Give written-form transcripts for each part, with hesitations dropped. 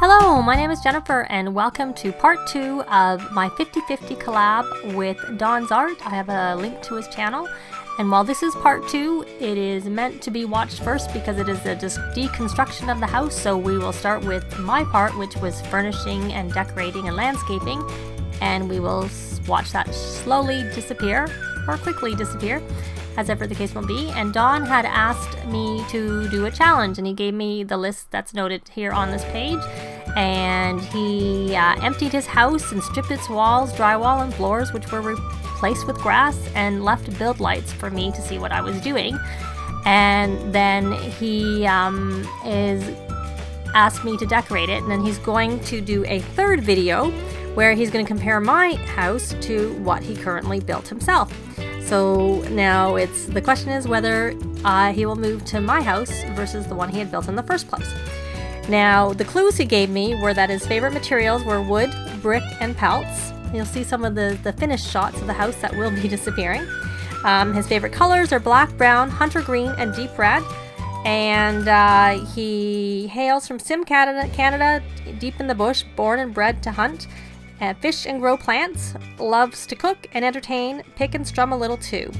Hello, my name is Jennifer and welcome to part 2 of my 50/50 collab with DonZart. I have a link to his channel, and while this is part 2, it is meant to be watched first because it is a deconstruction of the house. So we will start with my part, which was furnishing and decorating and landscaping, and we will watch that slowly disappear or quickly disappear, as ever the case will be. And Don had asked me to do a challenge, and he gave me the list that's noted here on this page. And he emptied his house and stripped its walls, drywall, and floors, which were replaced with grass, and left build lights for me to see what I was doing. And then he asked me to decorate it, and then he's going to do a third video where he's going to compare my house to what he currently built himself. So now the question is whether he will move to my house versus the one he had built in the first place. Now, the clues he gave me were that his favorite materials were wood, brick, and pelts. You'll see some of the finished shots of the house that will be disappearing. His favorite colors are black, brown, hunter green, and deep red. And he hails from Canada, deep in the bush, born and bred to hunt, fish and grow plants, loves to cook and entertain, pick and strum a little too.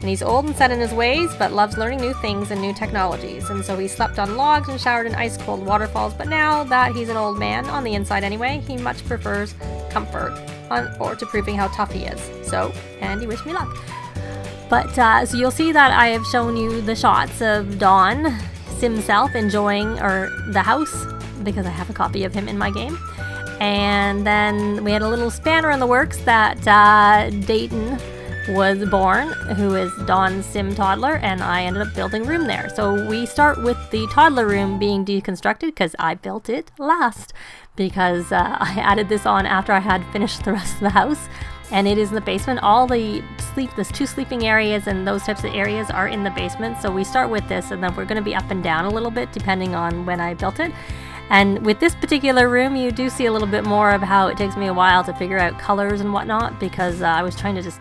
And he's old and set in his ways, but loves learning new things and new technologies. And so he slept on logs and showered in ice-cold waterfalls, but now that he's an old man, on the inside anyway, he much prefers comfort or to proving how tough he is. So, and he wished me luck. But, so you'll see that I have shown you the shots of Don himself enjoying the house, because I have a copy of him in my game. And then we had a little spanner in the works that Dayton was born, who is Don's sim toddler, and I ended up building a room there. So we start with the toddler room being deconstructed because I built it last, because I added this on after I had finished the rest of the house. And it is in the basement. All there's 2 sleeping areas and those types of areas are in the basement. So we start with this, and then we're going to be up and down a little bit depending on when I built it. And with this particular room, you do see a little bit more of how it takes me a while to figure out colors and whatnot, because I was trying to just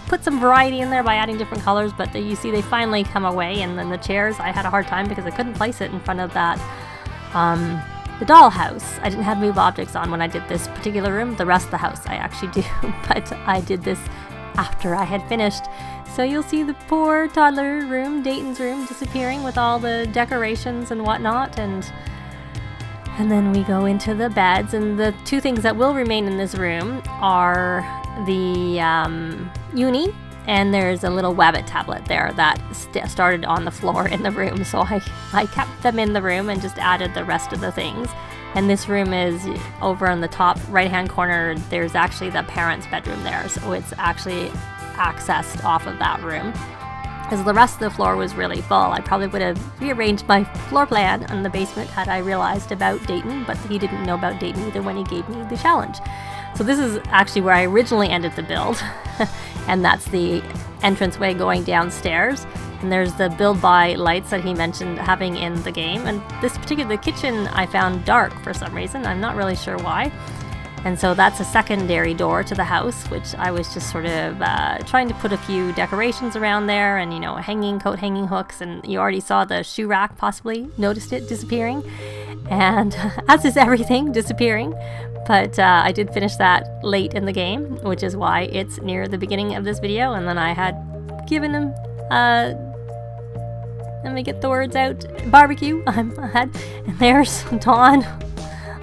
put some variety in there by adding different colors, but you see they finally come away. And then the chairs, I had a hard time because I couldn't place it in front of that the dollhouse. I didn't have move objects on when I did this particular room. The rest of the house I actually do, but I did this after I had finished. So you'll see the poor toddler room, Dayton's room, disappearing with all the decorations and whatnot, and then we go into the beds. And the 2 things that will remain in this room are the uni, and there's a little Wabbit tablet there that started on the floor in the room. So I kept them in the room and just added the rest of the things. And this room is over in the top right-hand corner. There's actually the parents' bedroom there, so it's actually accessed off of that room. Because the rest of the floor was really full. I probably would have rearranged my floor plan in the basement had I realized about Dayton, but he didn't know about Dayton either when he gave me the challenge. So this is actually where I originally ended the build, and that's the entranceway going downstairs. And there's the build by lights that he mentioned having in the game. And the kitchen I found dark for some reason. I'm not really sure why. And so that's a secondary door to the house, which I was just sort of trying to put a few decorations around there, and coat hanging hooks, and you already saw the shoe rack, possibly noticed it disappearing, and as is everything disappearing. But I did finish that late in the game, which is why it's near the beginning of this video. And then I had given him let me get the words out, barbecue. And there's Don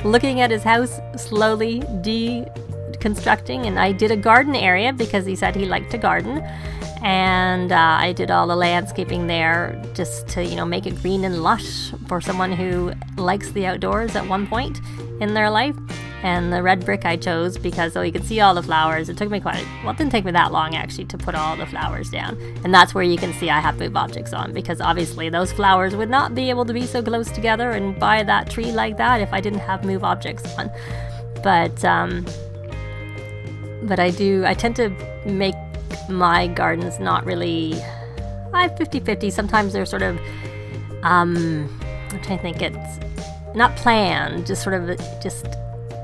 looking at his house, slowly deconstructing. And I did a garden area because he said he liked to garden, and I did all the landscaping there just to make it green and lush for someone who likes the outdoors at one point in their life. And the red brick I chose because you can see all the flowers. It took me it didn't take me that long actually to put all the flowers down. And that's where you can see I have move objects on, because obviously those flowers would not be able to be so close together and by that tree like that if I didn't have move objects on. But I tend to make my gardens not really, I 50/50. Sometimes they're sort of, I'm trying to think, it's not planned, just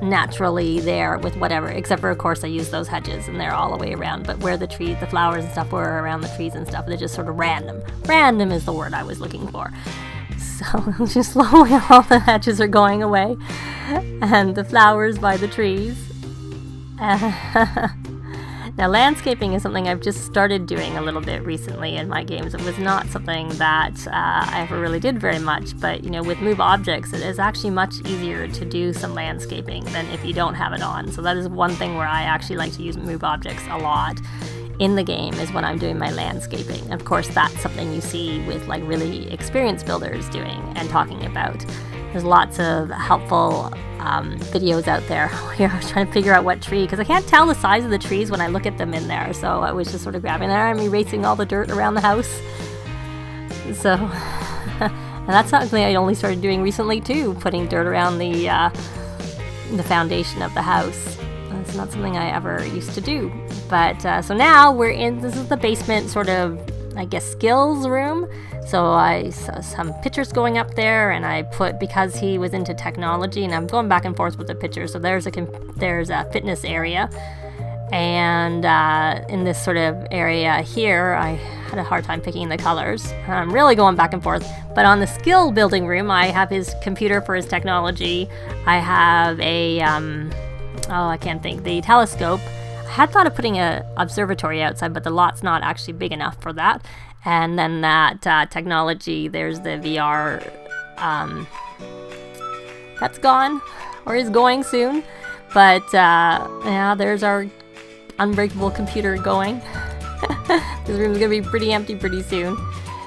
naturally there with whatever, except for of course I use those hedges and they're all the way around, but where the flowers and stuff were around the trees and stuff, they're just sort of random is the word I was looking for. So just slowly all the hedges are going away, and the flowers by the trees. Now, landscaping is something I've just started doing a little bit recently in my games. It was not something that I ever really did very much, but with Move Objects, it is actually much easier to do some landscaping than if you don't have it on. So that is one thing where I actually like to use Move Objects a lot in the game, is when I'm doing my landscaping. Of course, that's something you see with like really experienced builders doing and talking about. There's lots of helpful videos out there. Here I was trying to figure out what tree, because I can't tell the size of the trees when I look at them in there, so I was just sort of grabbing there. I'm erasing all the dirt around the house. So and that's something I only started doing recently too, putting dirt around the foundation of the house. It's not something I ever used to do. But so now this is the basement sort of, I guess, skills room. So I saw some pictures going up there, and I put, because he was into technology, and I'm going back and forth with the pictures. So there's a fitness area, and in this sort of area here, I had a hard time picking the colors. I'm really going back and forth. But on the skill building room, I have his computer for his technology. I have a I can't think, the telescope. I had thought of putting an observatory outside, but the lot's not actually big enough for that. And then that technology, there's the VR, that's gone, or is going soon. But yeah, there's our unbreakable computer going. This room's gonna be pretty empty pretty soon.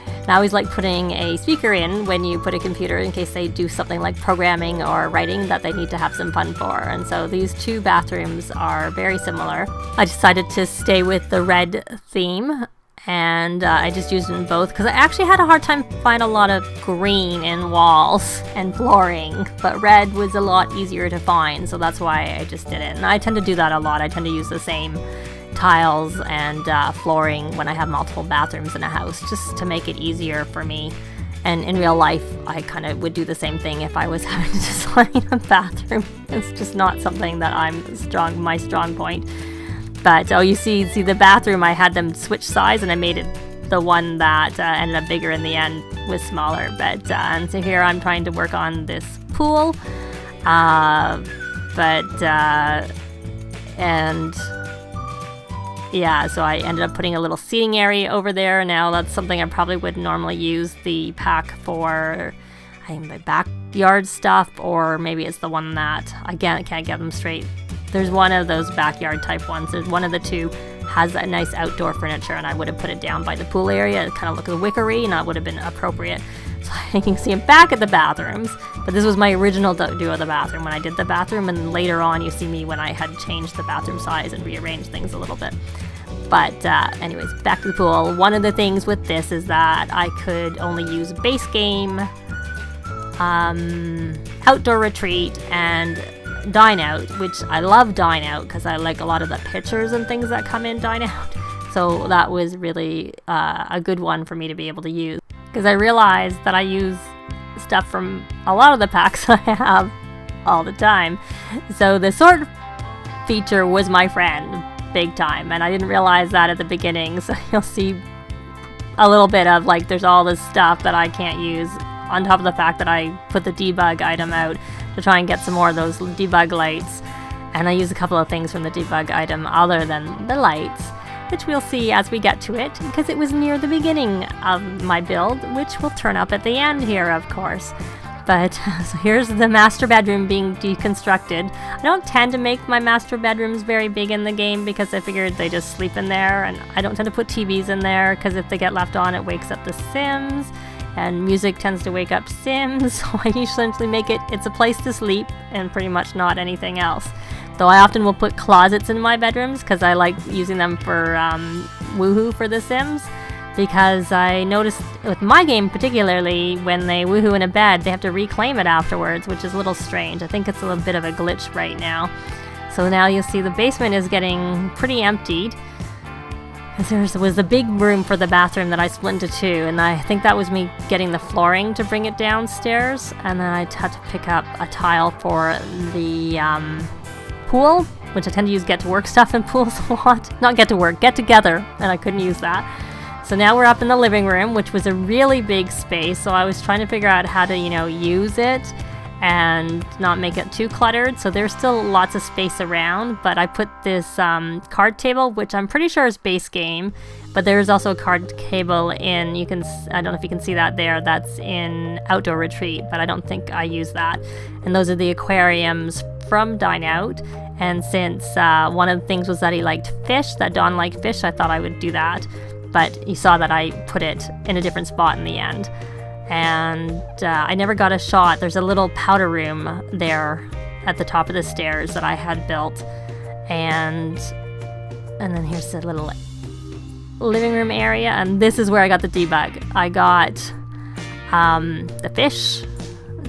And I always like putting a speaker in when you put a computer, in case they do something like programming or writing that they need to have some fun for. And so these two bathrooms are very similar. I decided to stay with the red theme, and I just used them both because I actually had a hard time finding a lot of green in walls and flooring, but red was a lot easier to find, so that's why I just did it. And I tend to do that a lot. I tend to use the same tiles and flooring when I have multiple bathrooms in a house, just to make it easier for me. And in real life, I kind of would do the same thing if I was having to design a bathroom. It's just not something that my strong point. But you see the bathroom, I had them switch size, and I made it the one that ended up bigger in the end was smaller. But and so here I'm trying to work on this pool, and yeah, so I ended up putting a little seating area over there. Now that's something I probably would normally use the pack for, I think, my backyard stuff, or maybe it's the one that, again, I can't get them straight. There's one of those backyard type ones. There's one of the two has a nice outdoor furniture, and I would have put it down by the pool area. It kind of looked wickery, and that would have been appropriate. So you can see them back at the bathrooms, but this was my original do of the bathroom when I did the bathroom, and later on you see me when I had changed the bathroom size and rearranged things a little bit. But anyways, back to the pool. One of the things with this is that I could only use base game, outdoor retreat, and dine out, which I love dine out because I like a lot of the pictures and things that come in dine out. So that was really a good one for me to be able to use, because I realized that I use stuff from a lot of the packs I have all the time. So the sort feature was my friend big time, and I didn't realize that at the beginning. So you'll see a little bit of like there's all this stuff that I can't use, on top of the fact that I put the debug item out to try and get some more of those debug lights, and I use a couple of things from the debug item other than the lights, which we'll see as we get to it, because it was near the beginning of my build, which will turn up at the end here, of course. But so here's the master bedroom being deconstructed. I don't tend to make my master bedrooms very big in the game, because I figured they just sleep in there, and I don't tend to put TVs in there because if they get left on, it wakes up the Sims, and music tends to wake up Sims. So I usually make it's a place to sleep and pretty much not anything else. Though I often will put closets in my bedrooms because I like using them for woohoo for the Sims. Because I noticed with my game particularly, when they woohoo in a bed, they have to reclaim it afterwards, which is a little strange. I think it's a little bit of a glitch right now. So now you'll see the basement is getting pretty emptied. There was a big room for the bathroom that I split into two, and I think that was me getting the flooring to bring it downstairs, and then I had to pick up a tile for the pool, which I tend to use get to work stuff in pools a lot. Not get to work, get together, and I couldn't use that. So now we're up in the living room, which was a really big space. So I was trying to figure out how to, you know, use it and not make it too cluttered. So there's still lots of space around, but I put this card table, which I'm pretty sure is base game, but there's also a card table in, I don't know if you can see that there, that's in Outdoor Retreat, but I don't think I use that. And those are the aquariums from Dine Out. And since one of the things was that he liked fish, that Don liked fish, I thought I would do that. But you saw that I put it in a different spot in the end. And I never got a shot. There's a little powder room there at the top of the stairs that I had built. And then here's the little living room area. And this is where I got the debug. I got the fish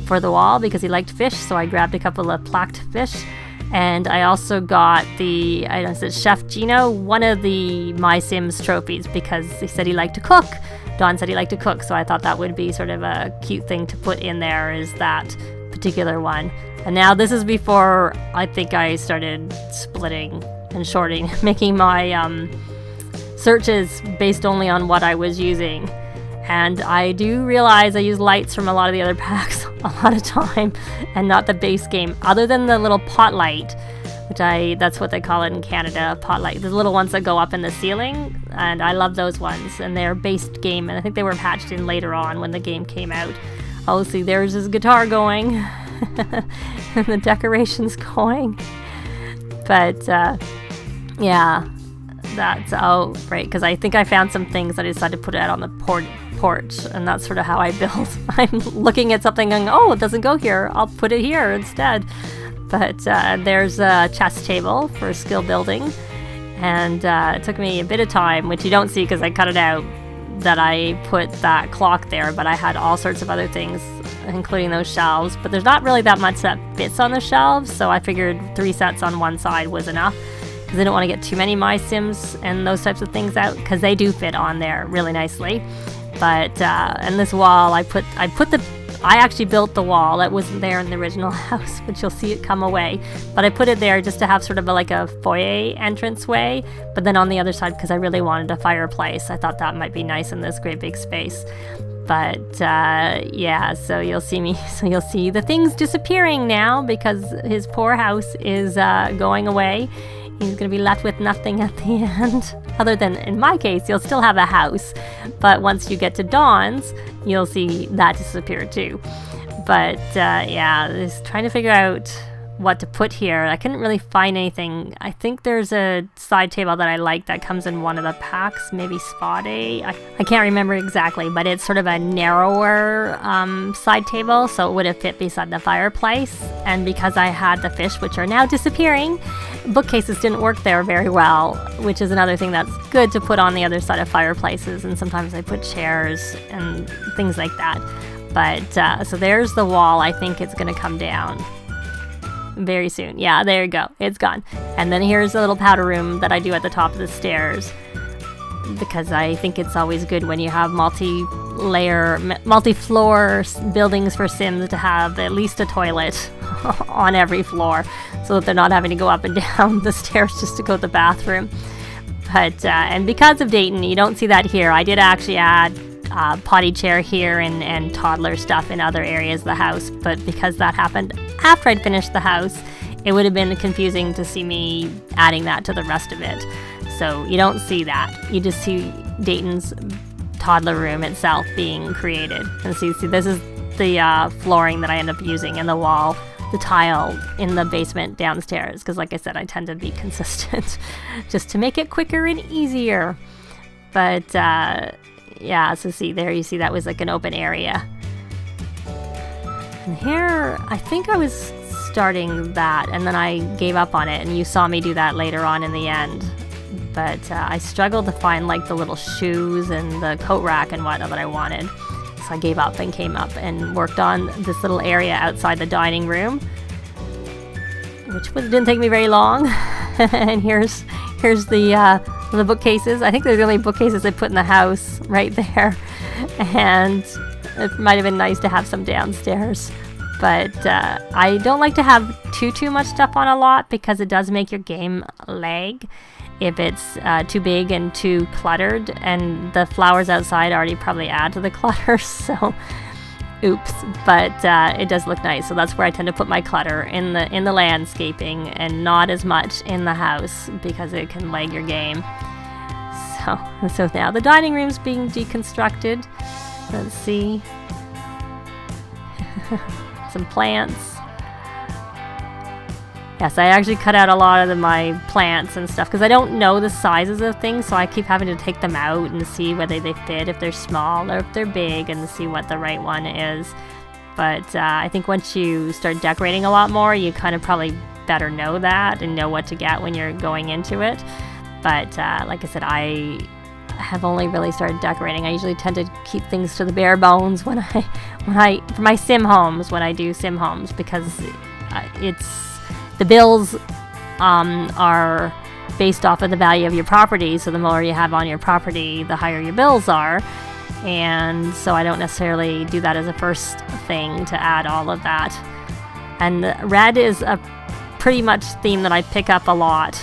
for the wall because he liked fish. So I grabbed a couple of plaqued fish. And I also got the, I don't know, Chef Gino, one of the My Sims trophies, because he said he liked to cook. Don said he liked to cook, so I thought that would be sort of a cute thing to put in there, is that particular one. And now this is before I think I started splitting and shorting, making my searches based only on what I was using. And I do realize I use lights from a lot of the other packs a lot of time, and not the base game, other than the little pot light, which that's what they call it in Canada, pot light. The little ones that go up in the ceiling, and I love those ones, and they're based game, and I think they were patched in later on when the game came out. Oh, see, there's his guitar going, and the decorations going. But, yeah, that's, oh, right, because I think I found some things that I decided to put out on the porch, and that's sort of how I build. I'm looking at something going, oh, it doesn't go here, I'll put it here instead. But there's a chess table for skill building, and it took me a bit of time, which you don't see because I cut it out, that I put that clock there, but I had all sorts of other things, including those shelves. But there's not really that much that fits on the shelves, so I figured 3 sets on one side was enough, because I didn't want to get too many My Sims and those types of things out, because they do fit on there really nicely. But and this wall, I actually built the wall that wasn't there in the original house, but you'll see it come away. But I put it there just to have sort of like a foyer entrance way. But then on the other side, because I really wanted a fireplace, I thought that might be nice in this great big space. But yeah, so you'll see the things disappearing now, because his poor house is going away. He's going to be left with nothing at the end. Other than, in my case, you'll still have a house. But once you get to Dawn's, you'll see that disappear too. But yeah, just trying to figure out what to put here. I couldn't really find anything. I think there's a side table that I like that comes in one of the packs, maybe Spade. I can't remember exactly, but it's sort of a narrower side table, so it would have fit beside the fireplace. And because I had the fish, which are now disappearing, bookcases didn't work there very well, which is another thing that's good to put on the other side of fireplaces. And sometimes I put chairs and things like that. But so there's the wall. I think it's going to come down very soon. Yeah, there you go. It's gone. And then here's a little powder room that I do at the top of the stairs, because I think it's always good when you have multi-layer, multi-floor buildings for Sims to have at least a toilet on every floor, so that they're not having to go up and down the stairs just to go to the bathroom. But and because of Dayton, you don't see that here. I did actually add potty chair here and toddler stuff in other areas of the house, but because that happened after I'd finished the house, it would have been confusing to see me adding that to the rest of it. So you don't see that. You just see Dayton's toddler room itself being created. And so you see this is the flooring that I end up using, and the wall, the tile in the basement downstairs, because like I said, I tend to be consistent just to make it quicker and easier. But yeah, so see there, you see that was like an open area. And here, I think I was starting that, and then I gave up on it, and you saw me do that later on in the end. But I struggled to find like the little shoes and the coat rack and whatnot that I wanted. So I gave up and came up and worked on this little area outside the dining room, which didn't take me very long. And here's the bookcases. I think they're the only bookcases I put in the house right there. And it might have been nice to have some downstairs. But I don't like to have too much stuff on a lot, because it does make your game lag. if it's too big and too cluttered, and the flowers outside already probably add to the clutter, so oops. But it does look nice, so that's where I tend to put my clutter, in the landscaping, and not as much in the house because it can lag your game. So now the dining room's being deconstructed. Let's see. Some plants. Yes, I actually cut out a lot of my plants and stuff because I don't know the sizes of things, so I keep having to take them out and see whether they fit, if they're small or if they're big, and see what the right one is. But I think once you start decorating a lot more, you kind of probably better know that and know what to get when you're going into it. But like I said, I have only really started decorating. I usually tend to keep things to the bare bones when I for my sim homes, when I do sim homes, because the bills are based off of the value of your property. So the more you have on your property, the higher your bills are. And so I don't necessarily do that as a first thing to add all of that. And red is a pretty much theme that I pick up a lot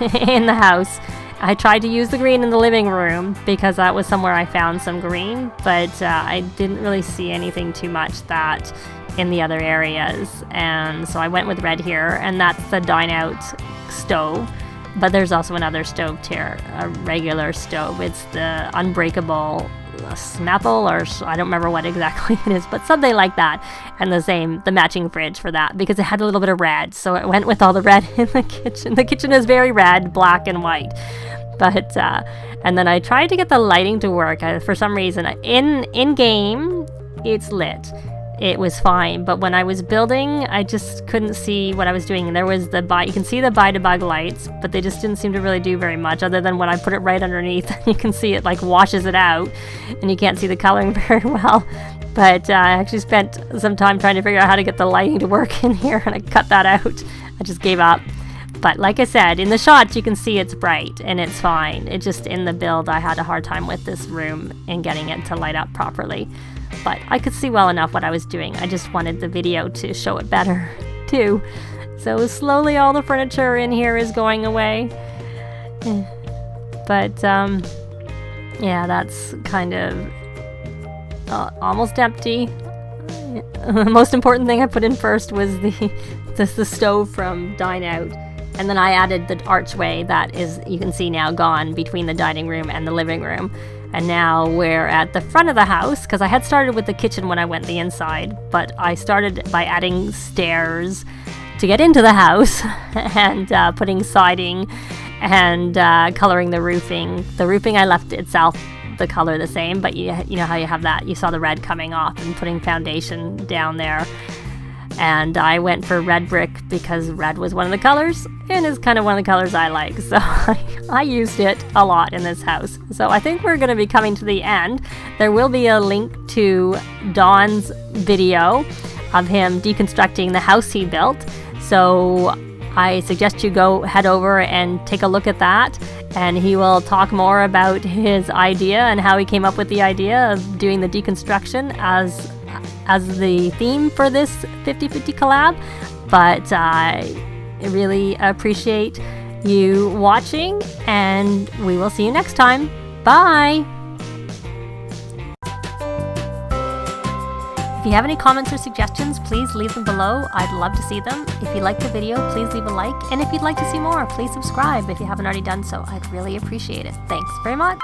in the house. I tried to use the green in the living room because that was somewhere I found some green, but I didn't really see anything too much that in the other areas, and so I went with red here, and that's the dine out stove. But there's also another stove here, a regular stove. It's the unbreakable Maple, or I don't remember what exactly it is, but something like that. And the matching fridge for that, because it had a little bit of red, so it went with all the red in the kitchen. The kitchen is very red, black and white. But and then I tried to get the lighting to work. For some reason, in game, it's lit. It was fine, but when I was building, I just couldn't see what I was doing. And there was you can see the Bug lights, but they just didn't seem to really do very much, other than when I put it right underneath, you can see it like washes it out, and you can't see the coloring very well. But I actually spent some time trying to figure out how to get the lighting to work in here, and I cut that out. I just gave up. But like I said, in the shots you can see it's bright and it's fine. It just, in the build, I had a hard time with this room and getting it to light up properly. But I could see well enough what I was doing. I just wanted the video to show it better too. So slowly all the furniture in here is going away. But yeah, that's kind of almost empty. The most important thing I put in first was the stove from Dine Out. And then I added the archway that is, you can see now, gone between the dining room and the living room. And now we're at the front of the house, because I had started with the kitchen when I went the inside, but I started by adding stairs to get into the house and putting siding and coloring the roofing. The roofing, I left itself the color the same, but you know how you have that, you saw the red coming off, and putting foundation down there. And I went for red brick because red was one of the colors, and is kind of one of the colors I like. So I used it a lot in this house. So I think we're going to be coming to the end. There will be a link to Don's video of him deconstructing the house he built. So I suggest you head over and take a look at that. And he will talk more about his idea and how he came up with the idea of doing the deconstruction as the theme for this 50/50 collab. But I really appreciate you watching, and we will see you next time. Bye! If you have any comments or suggestions, please leave them below. I'd love to see them. If you liked the video, please leave a like. And if you'd like to see more, please subscribe if you haven't already done so. I'd really appreciate it. Thanks very much.